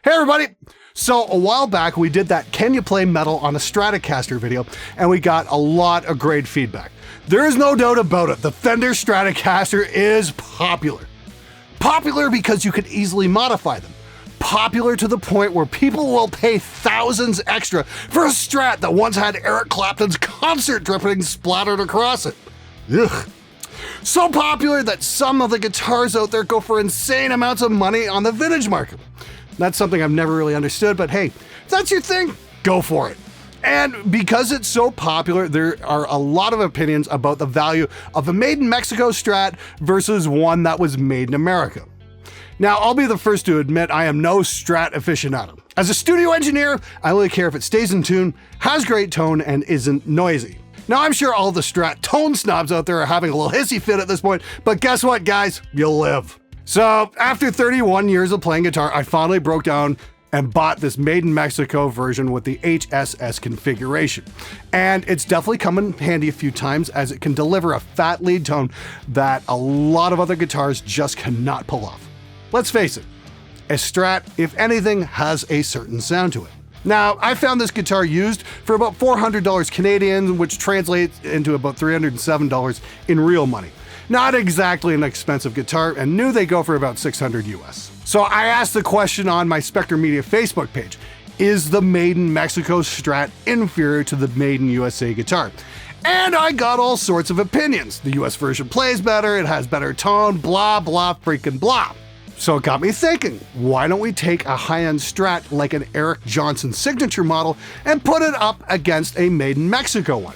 Hey everybody! So a while back we did that Can You Play Metal on a Stratocaster video, and we got a lot of great feedback. There is no doubt about it, the Fender Stratocaster is popular. Popular because you can easily modify them. Popular to the point where people will pay thousands extra for a Strat that once had Eric Clapton's concert dripping splattered across it. Ugh. So popular that some of the guitars out there go for insane amounts of money on the vintage market. That's something I've never really understood, but hey, if that's your thing, go for it. And because it's so popular, there are a lot of opinions about the value of a made in Mexico Strat versus one that was made in America. Now, I'll be the first to admit I am no Strat aficionado. As a studio engineer, I only care if it stays in tune, has great tone, and isn't noisy. Now, I'm sure all the Strat tone snobs out there are having a little hissy fit at this point, but guess what, guys? You'll live. So, after 31 years of playing guitar, I finally broke down and bought this made in Mexico version with the HSS configuration. And it's definitely come in handy a few times as it can deliver a fat lead tone that a lot of other guitars just cannot pull off. Let's face it, a Strat, if anything, has a certain sound to it. Now, I found this guitar used for about $400 Canadian, which translates into about $307 in real money. Not exactly an expensive guitar, and knew they go for about $600 US. So I asked the question on my Spectre Media Facebook page, is the Made in Mexico Strat inferior to the Made in USA guitar? And I got all sorts of opinions. The US version plays better, it has better tone, blah, blah, freaking blah. So it got me thinking, why don't we take a high-end Strat like an Eric Johnson Signature model and put it up against a Made in Mexico one?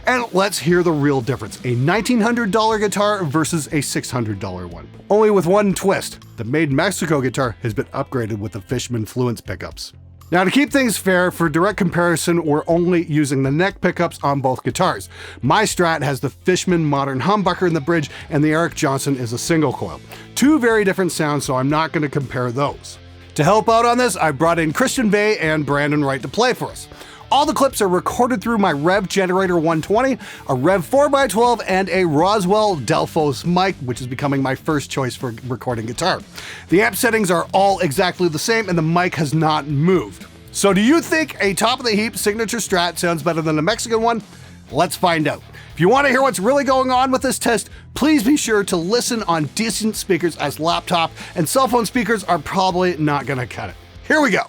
And let's hear the real difference, a $1,900 guitar versus a $600 one. Only with one twist, the Made in Mexico guitar has been upgraded with the Fishman Fluence pickups. Now, to keep things fair, for direct comparison, we're only using the neck pickups on both guitars. My Strat has the Fishman modern humbucker in the bridge, and the Eric Johnson is a single coil. Two very different sounds, so I'm not going to compare those. To help out on this, I brought in Christian Bay and Brandon Wright to play for us. All the clips are recorded through my Rev Generator 120, a Rev 4x12, and a Roswell Delphos mic, which is becoming my first choice for recording guitar. The amp settings are all exactly the same, and the mic has not moved. So do you think a top-of-the-heap Signature Strat sounds better than a Mexican one? Let's find out. If you want to hear what's really going on with this test, please be sure to listen on decent speakers, as laptop and cell phone speakers are probably not going to cut it. Here we go.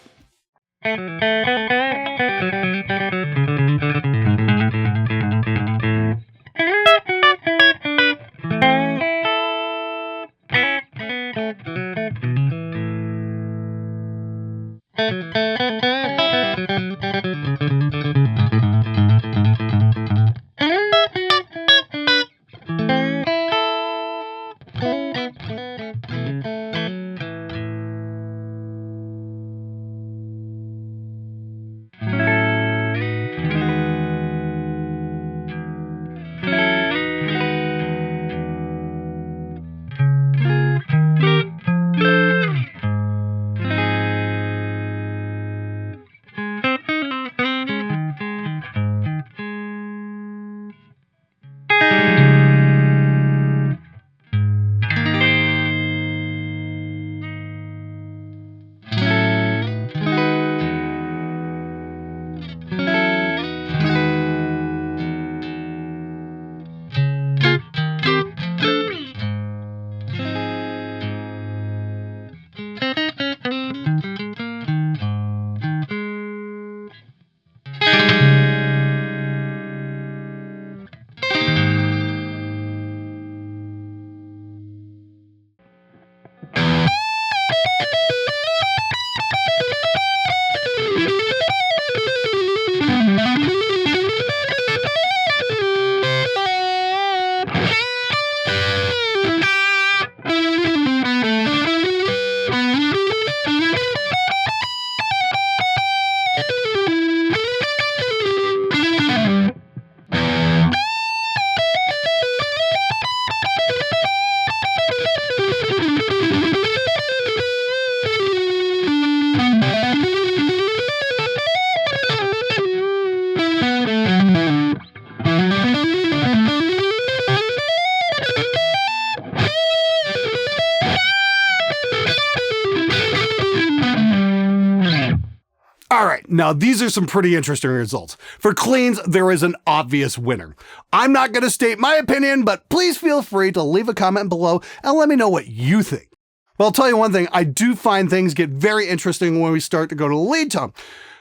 Now, these are some pretty interesting results. For cleans, there is an obvious winner. I'm not going to state my opinion, but please feel free to leave a comment below and let me know what you think. Well, I'll tell you one thing, I do find things get very interesting when we start to go to lead time.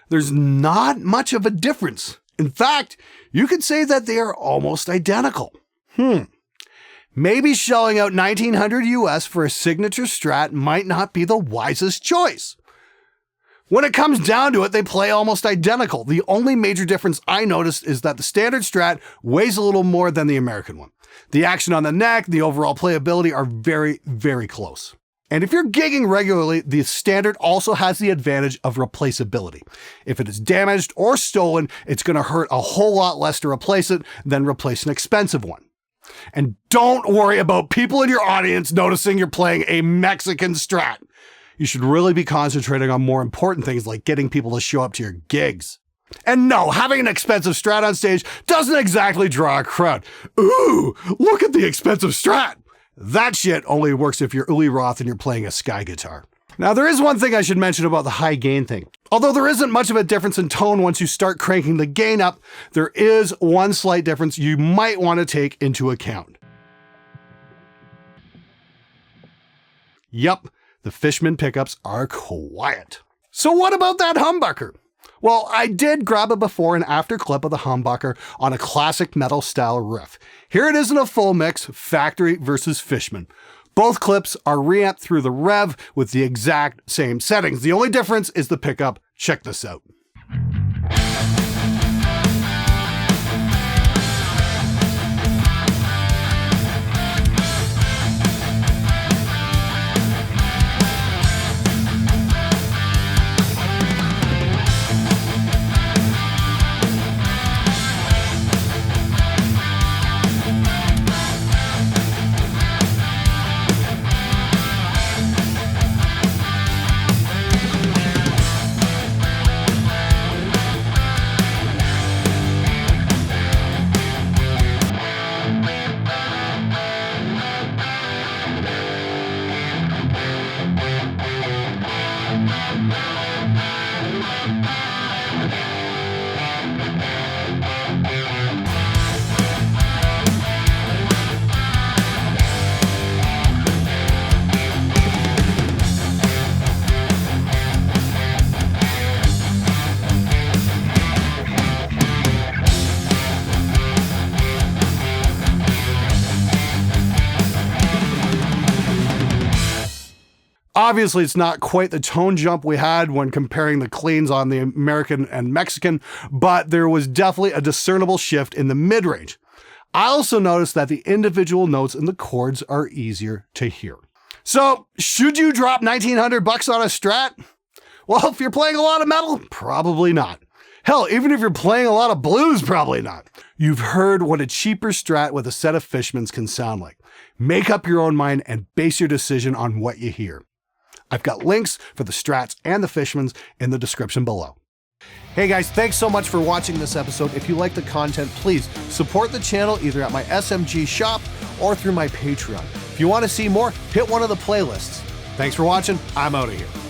There's not much of a difference. In fact, you could say that they are almost identical. Maybe shelling out $1,900 US for a signature strat might not be the wisest choice. When it comes down to it, they play almost identical. The only major difference I noticed is that the standard strat weighs a little more than the American one. The action on the neck, the overall playability are very, very close. And if you're gigging regularly, the standard also has the advantage of replaceability. If it is damaged or stolen, it's going to hurt a whole lot less to replace it than replace an expensive one. And don't worry about people in your audience noticing you're playing a Mexican strat. You should really be concentrating on more important things like getting people to show up to your gigs. And no, having an expensive strat on stage doesn't exactly draw a crowd. Ooh, look at the expensive strat. That shit only works if you're Uli Roth and you're playing a sky guitar. Now, there is one thing I should mention about the high gain thing. Although there isn't much of a difference in tone once you start cranking the gain up, there is one slight difference you might want to take into account. Yup. The Fishman pickups are quiet. So what about that humbucker? Well, I did grab a before and after clip of the humbucker on a classic metal style riff. Here it is in a full mix, factory versus Fishman. Both clips are reamped through the rev with the exact same settings. The only difference is the pickup. Check this out. Obviously, it's not quite the tone jump we had when comparing the cleans on the American and Mexican, but there was definitely a discernible shift in the mid-range. I also noticed that the individual notes in the chords are easier to hear. So, should you drop $1,900 on a Strat? Well, if you're playing a lot of metal, probably not. Hell, even if you're playing a lot of blues, probably not. You've heard what a cheaper Strat with a set of Fishmans can sound like. Make up your own mind and base your decision on what you hear. I've got links for the Strats and the Fishmans in the description below. Hey guys, thanks so much for watching this episode. If you like the content, please support the channel either at my SMG shop or through my Patreon. If you want to see more, hit one of the playlists. Thanks for watching. I'm out of here.